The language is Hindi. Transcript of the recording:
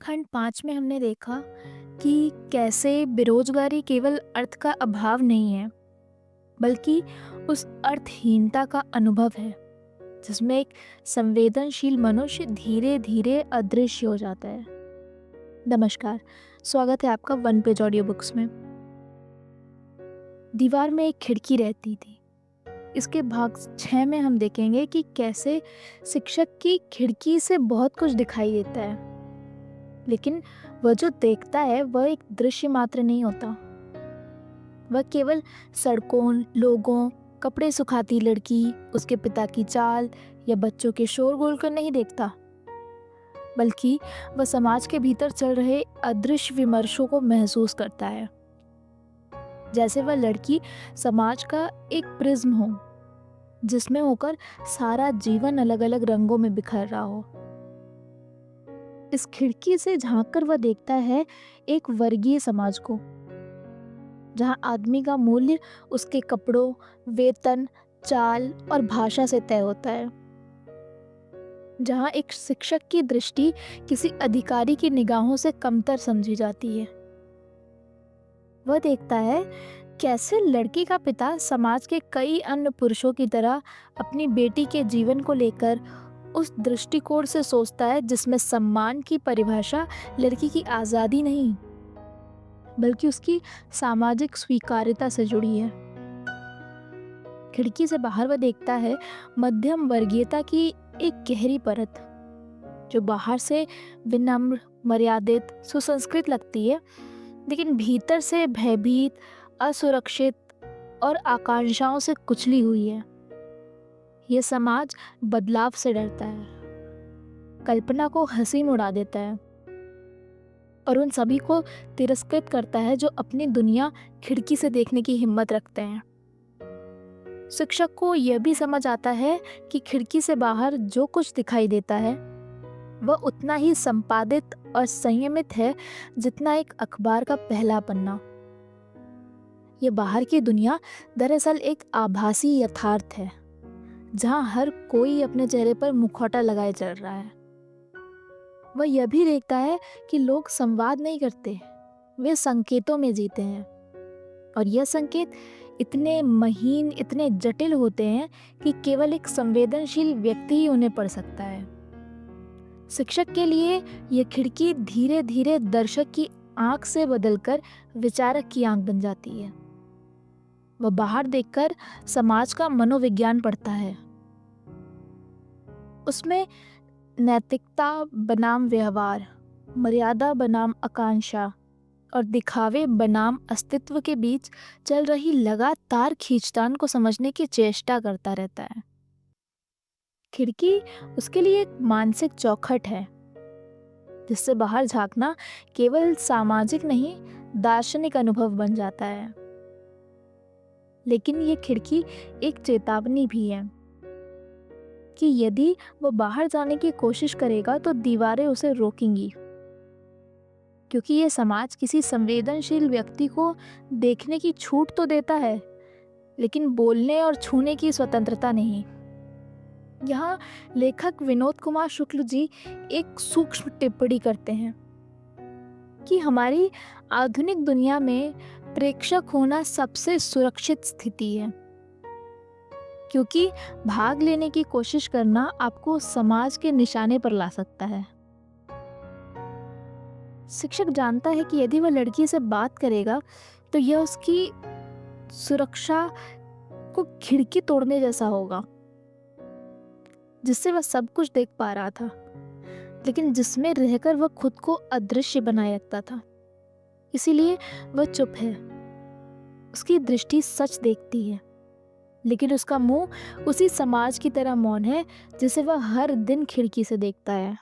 खंड 5 में हमने देखा कि कैसे बेरोजगारी केवल अर्थ का अभाव नहीं है, बल्कि उस अर्थहीनता का अनुभव है जिसमें एक संवेदनशील मनुष्य धीरे धीरे अदृश्य हो जाता है। नमस्कार, स्वागत है आपका वन पेज ऑडियो बुक्स में। दीवार में एक खिड़की रहती थी। इसके भाग 6 में हम देखेंगे कि कैसे शिक्षक की खिड़की से बहुत कुछ दिखाई देता है, लेकिन वह जो देखता है वह एक दृश्य मात्र नहीं होता। वह केवल सड़कों, लोगों, कपड़े सुखाती लड़की, उसके पिता की चाल या बच्चों के शोरगुल को नहीं देखता, बल्कि वह समाज के भीतर चल रहे अदृश्य विमर्शों को महसूस करता है। जैसे वह लड़की समाज का एक प्रिज्म हो, जिसमें होकर सारा जीवन अलग अलग रंगों में बिखर रहा हो। इस खिड़की से झांककर वह देखता है एक वर्गीय समाज को, जहां आदमी का मूल्य उसके कपड़ों, वेतन, चाल और भाषा से तय होता है। जहां एक शिक्षक की दृष्टि किसी अधिकारी की निगाहों से कमतर समझी जाती है। वह देखता है कैसे लड़की का पिता समाज के कई अन्य पुरुषों की तरह अपनी बेटी के जीवन को लेकर उस दृष्टिकोण से सोचता है जिसमें सम्मान की परिभाषा लड़की की आज़ादी नहीं, बल्कि उसकी सामाजिक स्वीकार्यता से जुड़ी है। खिड़की से बाहर वह देखता है मध्यम वर्गीयता की एक गहरी परत, जो बाहर से विनम्र, मर्यादित, सुसंस्कृत लगती है, लेकिन भीतर से भयभीत, असुरक्षित और आकांक्षाओं से कुचली हुई है। यह समाज बदलाव से डरता है, कल्पना को हंसी में उड़ा देता है और उन सभी को तिरस्कृत करता है जो अपनी दुनिया खिड़की से देखने की हिम्मत रखते हैं। शिक्षक को यह भी समझ आता है कि खिड़की से बाहर जो कुछ दिखाई देता है वह उतना ही संपादित और संयमित है जितना एक अखबार का पहला पन्ना। यह बाहर की दुनिया दरअसल एक आभासी यथार्थ है, जहां हर कोई अपने चेहरे पर मुखौटा लगाए चल रहा है। वह यह भी देखता है कि लोग संवाद नहीं करते, वे संकेतों में जीते हैं, और यह संकेत इतने महीन, इतने जटिल होते हैं कि केवल एक संवेदनशील व्यक्ति ही उन्हें पढ़ सकता है। शिक्षक के लिए यह खिड़की धीरे धीरे दर्शक की आंख से बदलकर विचारक की आंख बन जाती है। वह बाहर देखकर समाज का मनोविज्ञान पढ़ता है। उसमें नैतिकता बनाम व्यवहार, मर्यादा बनाम आकांक्षा और दिखावे बनाम अस्तित्व के बीच चल रही लगातार खींचतान को समझने की चेष्टा करता रहता है। खिड़की उसके लिए एक मानसिक चौखट है, जिससे बाहर झांकना केवल सामाजिक नहीं, दार्शनिक अनुभव बन जाता है। लेकिन ये खिड़की एक चेतावनी भी है कि यदि वो बाहर जाने की कोशिश करेगा तो दीवारें उसे रोकेंगी, क्योंकि ये समाज किसी संवेदनशील व्यक्ति को देखने की छूट तो देता है, लेकिन बोलने और छूने की स्वतंत्रता नहीं। यहाँ लेखक विनोद कुमार शुक्ल जी एक सूक्ष्म टिप्पणी करते हैं कि हमारी आधुनिक दुनिया में प्रेक्षक होना सबसे सुरक्षित स्थिति है, क्योंकि भाग लेने की कोशिश करना आपको समाज के निशाने पर ला सकता है। शिक्षक जानता है कि यदि वह लड़की से बात करेगा तो यह उसकी सुरक्षा को खिड़की तोड़ने जैसा होगा, जिससे वह सब कुछ देख पा रहा था, लेकिन जिसमें रहकर वह खुद को अदृश्य बनाए रखता था। इसीलिए वह चुप है। उसकी दृष्टि सच देखती है, लेकिन उसका मुंह उसी समाज की तरह मौन है जिसे वह हर दिन खिड़की से देखता है।